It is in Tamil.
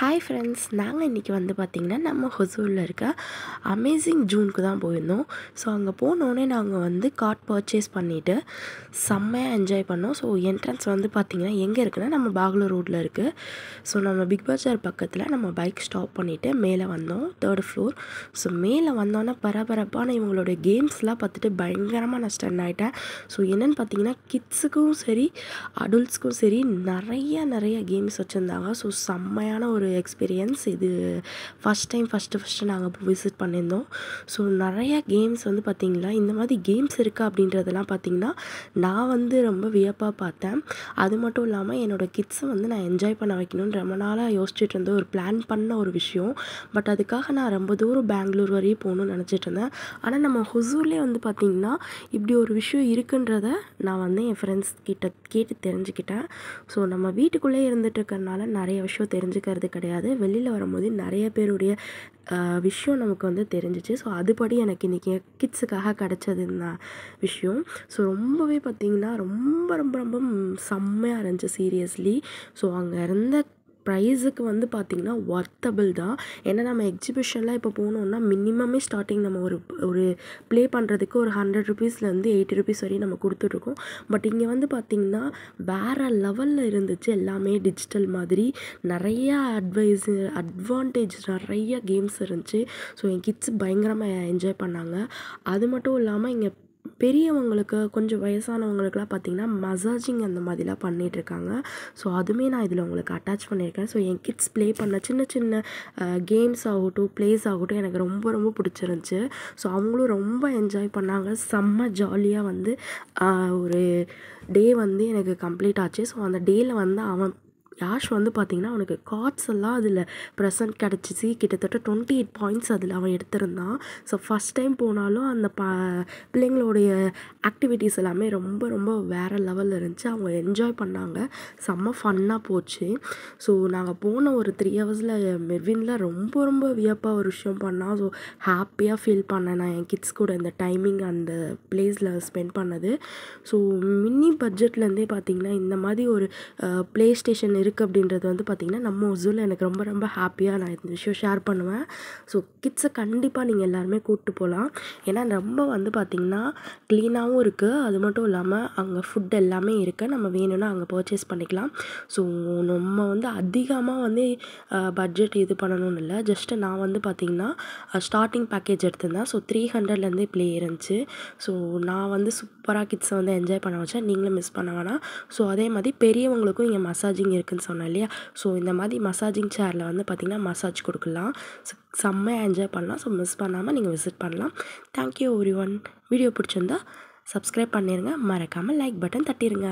ஹாய் ஃப்ரெண்ட்ஸ், நாங்கள் இன்றைக்கி வந்து பார்த்திங்கன்னா நம்ம ஹொசூரில் இருக்க அமேசிங் ஜூனுக்கு தான் போயிருந்தோம். ஸோ அங்கே போனோடனே நாங்கள் வந்து கார்ட் பர்ச்சேஸ் பண்ணிவிட்டு செம்மையாக என்ஜாய் பண்ணோம். ஸோ என்ட்ரன்ஸ் வந்து பார்த்திங்கன்னா எங்கே இருக்குன்னா நம்ம பாகலூர் ரோட்டில் இருக்குது. ஸோ நம்ம பிக் பஜார் பக்கத்தில் நம்ம பைக் ஸ்டாப் பண்ணிவிட்டு மேலே வந்தோம், 3rd ஃப்ளோர். ஸோ மேலே வந்தோன்னே பரபரப்பான இவங்களுடைய கேம்ஸ்லாம் பார்த்துட்டு பயங்கரமாக நான் ஸ்டன் ஆகிட்டேன். ஸோ என்னென்னு பார்த்தீங்கன்னா கிட்ஸுக்கும் சரி அடல்ட்ஸ்க்கும் சரி நிறைய கேம்ஸ் வச்சுருந்தாங்க. ஸோ செம்மையான ஒரு எக்ஸ்பீரியன்ஸ் இது. ஃபஸ்ட்டு நாங்கள் விசிட் பண்ணியிருந்தோம். ஸோ நிறையா கேம்ஸ் வந்து பார்த்திங்களா, இந்த மாதிரி கேம்ஸ் இருக்கா அப்படின்றதெல்லாம் பார்த்திங்கன்னா நான் வந்து ரொம்ப வியப்பாக பார்த்தேன். அது மட்டும் இல்லாமல் என்னோடய கிட்ஸை வந்து நான் என்ஜாய் பண்ண வைக்கணும்னு ரொம்ப நாளாக யோசிச்சுட்டு இருந்த ஒரு பிளான் பண்ண ஒரு விஷயம். பட் அதுக்காக நான் ரொம்ப தூரம் பெங்களூர் வரையும் போகணுன்னு நினச்சிட்டு இருந்தேன். ஆனால் நம்ம ஹொசூர்லேயே வந்து பார்த்திங்கன்னா இப்படி ஒரு விஷயம் இருக்குன்றத நான் வந்து என் ஃப்ரெண்ட்ஸ் கிட்ட கேட்டு தெரிஞ்சுக்கிட்டேன். ஸோ நம்ம வீட்டுக்குள்ளே இருந்துட்டு இருக்கிறனால நிறைய விஷயம் தெரிஞ்சுக்கிறது கிடையாது. வெளியில் வரும்போது நிறைய பேருடைய விஷயம் நமக்கு வந்து தெரிஞ்சிச்சு. ஸோ அதுபடி எனக்கு இன்றைக்கி கிட்ஸுக்காக கிடச்சது இந்த விஷயம். ஸோ ரொம்பவே பார்த்திங்கன்னா ரொம்ப செம்மையாக இருந்துச்சு சீரியஸ்லி. ஸோ அங்கே இருந்த ப்ரைஸுக்கு வந்து பார்த்திங்கன்னா ஒர்த்தபிள் தான். ஏன்னா நம்ம எக்ஸிபிஷன்லாம் இப்போ போனோம்னா மினிமமே ஸ்டார்டிங் நம்ம ஒரு ப்ளே பண்ணுறதுக்கு ஒரு 100 ருபீஸ்லேருந்து 80 ருபீஸ் வரையும் நம்ம கொடுத்துட்ருக்கோம். பட் இங்கே வந்து பார்த்திங்கன்னா வேறு லெவலில் இருந்துச்சு. எல்லாமே டிஜிட்டல் மாதிரி நிறையா அட்வான்டேஜ் நிறைய கேம்ஸ் இருந்துச்சு. ஸோ என் கிட்ஸ் பயங்கரமாக என்ஜாய் பண்ணாங்க. அது மட்டும் இல்லாமல் இங்கே பெரியவங்களுக்கு கொஞ்சம் வயசானவங்களுக்குலாம் பார்த்திங்கன்னா மசாஜிங் அந்த மாதிரிலாம் பண்ணிகிட்ருக்காங்க. ஸோ அதுவுமே நான் இதில் உங்களுக்கு அட்டாச் பண்ணியிருக்கேன். ஸோ என் கிட்ஸ் ப்ளே பண்ண சின்ன கேம்ஸ் ஆகட்டும், ப்ளேஸ் ஆகட்டும் எனக்கு ரொம்ப பிடிச்சிருந்துச்சி. ஸோ அவங்களும் ரொம்ப என்ஜாய் பண்ணாங்க. செம்ம ஜாலியாக வந்து ஒரு டே வந்து எனக்கு கம்ப்ளீட் ஆச்சு. ஸோ அந்த டேயில் வந்து யாஷ் வந்து பார்த்திங்கன்னா அவனுக்கு கார்ட்ஸ் எல்லாம் அதில் ப்ரெசன்ட் கிடச்சிச்சு. கிட்டத்தட்ட 28 பாயிண்ட்ஸ் அதில் அவன் எடுத்திருந்தான். ஸோ ஃபஸ்ட் டைம் போனாலும் அந்த பிள்ளைங்களுடைய ஆக்டிவிட்டீஸ் எல்லாமே ரொம்ப வேறு லெவலில் இருந்துச்சு. அவங்க என்ஜாய் பண்ணாங்க. செம்ம ஃபன்னாக போச்சு. ஸோ நாங்கள் போன ஒரு 3 ஹவர்ஸில் மெர்வினில் ரொம்ப வியப்பாக ஒரு விஷயம் பண்ணால். ஸோ ஹாப்பியாக ஃபீல் பண்ணேன் நான் என் கிட்ஸ் கூட இந்த டைமிங் அந்த பிளேஸில் ஸ்பெண்ட் பண்ணது. ஸோ மினி பட்ஜெட்லேருந்தே பார்த்திங்கன்னா இந்த மாதிரி ஒரு ப்ளே ஸ்டேஷன் இருக்குது அப்படின்றது வந்து பார்த்திங்கன்னா நம்ம ஹொசூரில் எனக்கு ரொம்ப ஹாப்பியாக நான் இந்த விஷயம் ஷேர் பண்ணுவேன். ஸோ கிட்ஸை கண்டிப்பாக நீங்கள் எல்லாருமே கூப்பிட்டு போகலாம். ஏன்னா ரொம்ப வந்து பார்த்திங்கன்னா க்ளீனாகவும் இருக்குது. அது மட்டும் இல்லாமல் அங்கே ஃபுட் எல்லாமே இருக்குது. நம்ம வேணும்னா அங்கே பர்ச்சேஸ் பண்ணிக்கலாம். ஸோ நம்ம வந்து அதிகமாக வந்து பட்ஜெட் இது பண்ணணும்னு இல்லை. ஜஸ்ட்டு நான் வந்து பார்த்திங்கன்னா ஸ்டார்டிங் பேக்கேஜ் எடுத்திருந்தேன். ஸோ 300லேருந்தே ப்ளே இருந்துச்சு. ஸோ நான் வந்து சூப்பராக கிட்ஸை வந்து என்ஜாய் பண்ண வச்சேன். நீங்களும் மிஸ் பண்ண வேணாம். ஸோ அதே மாதிரி பெரியவங்களுக்கும் இங்கே மசாஜிங் இருக்குதுன்னு சொன்னேன் இல்லையா. ஸோ இந்த மாதிரி மசாஜிங் சேரில் வந்து பார்த்திங்கன்னா மசாஜ் கொடுக்கலாம். செம்மையாக என்ஜாய் பண்ணலாம். ஸோ மிஸ் பண்ணாமல் நீங்கள் விசிட் பண்ணலாம். Thank you everyone. வீடியோ பிடிச்சிருந்தா சப்ஸ்கிரைப் பண்ணிடுங்க. மறக்காமல் லைக் பட்டன் தட்டிடுங்க.